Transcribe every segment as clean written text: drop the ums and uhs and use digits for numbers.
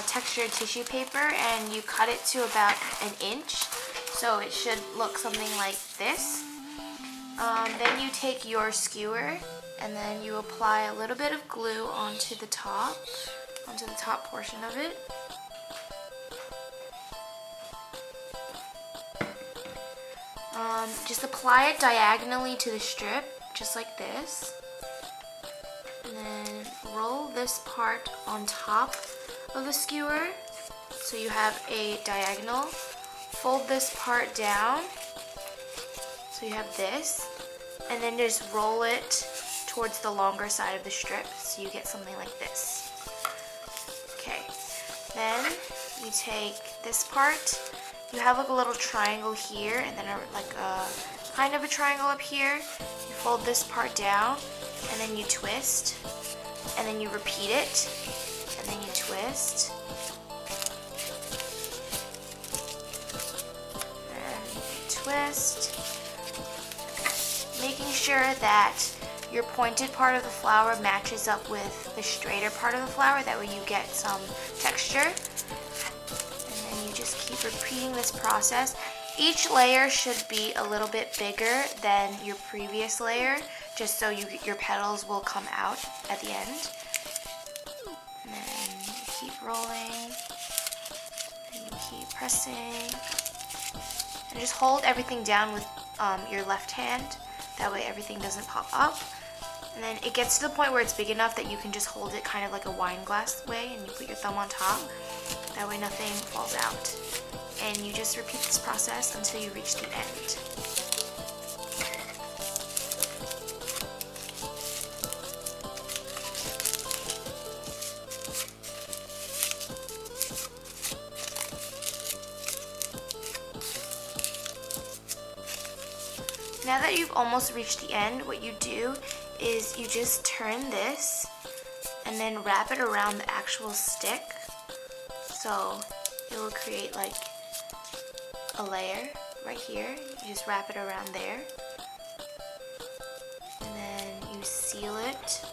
textured tissue paper and you cut it to about an inch. So it should look something like this. Then you take your skewer and then you apply a little bit of glue onto the top portion of it. Just apply it diagonally to the strip, just like this. And then roll this part on top of the skewer so you have a diagonal. Fold this part down so you have this, and then just roll it towards the longer side of the strip so you get something like this. Okay, then you take this part. You have like a little triangle here and then like a kind of a triangle up here. You fold this part down and then you twist, and then you repeat it, and then you twist, and you twist, making sure that your pointed part of the flower matches up with the straighter part of the flower. That way you get some texture. You just keep repeating this process. Each layer should be a little bit bigger than your previous layer, just so your petals will come out at the end. And then you keep rolling, and you keep pressing, and just hold everything down with your left hand. That way everything doesn't pop up. And then it gets to the point where it's big enough that you can just hold it kind of like a wine glass way, and you put your thumb on top. That way nothing falls out. And you just repeat this process until you reach the end. Now that you've almost reached the end, what you do is you just turn this and then wrap it around the actual stick. So it will create like a layer right here. You just wrap it around there. And then you seal it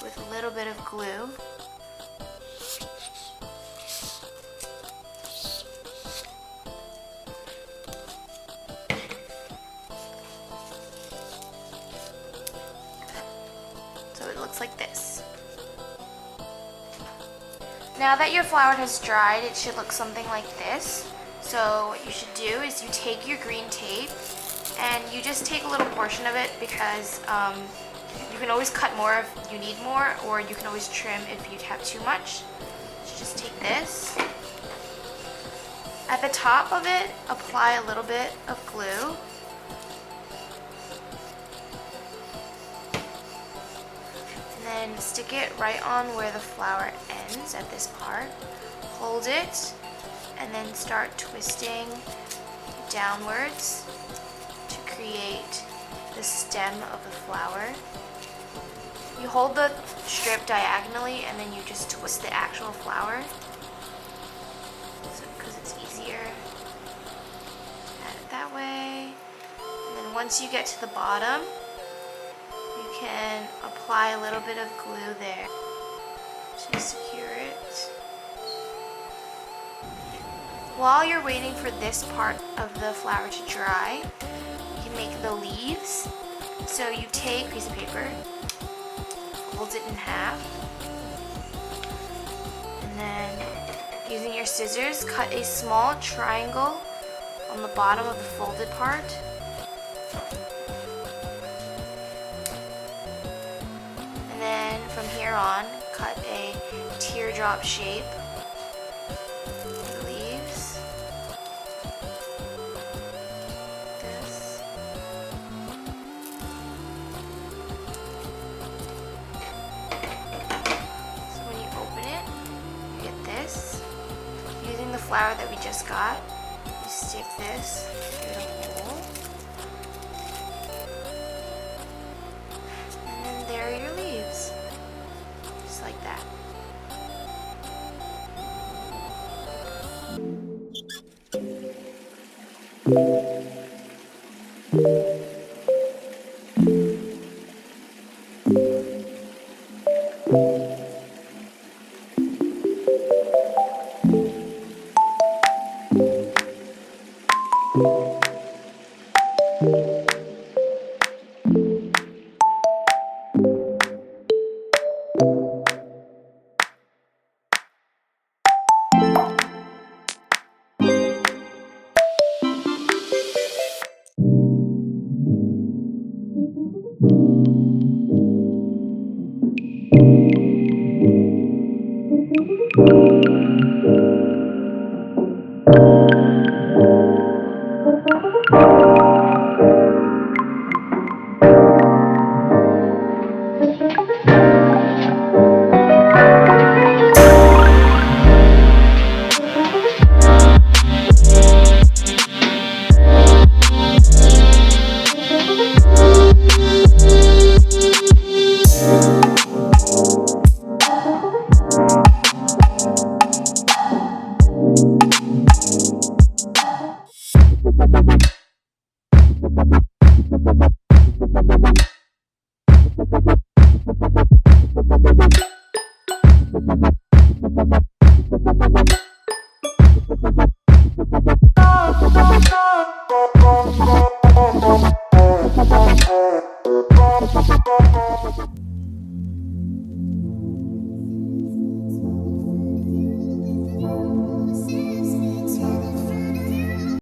with a little bit of glue. So it looks like this. Now that your flower has dried, it should look something like this. So what you should do is you take your green tape and you just take a little portion of it, because you can always cut more if you need more, or you can always trim if you have too much. So just take this. At the top of it, apply a little bit of glue. And then stick it right on where the flower ends at this part. Hold it and then start twisting downwards to create the stem of the flower. You hold the strip diagonally and then you just twist the actual flower, because it's easier. Add it that way. And then once you get to the bottom, you can apply a little bit of glue there to secure it. While you're waiting for this part of the flower to dry, you can make the leaves. So you take a piece of paper, fold it in half, and then using your scissors, cut a small triangle on the bottom of the folded part. And then from here on, cut a teardrop shape. Using the flower that we just got, you stick this through the hole, and then there are your leaves, just like that.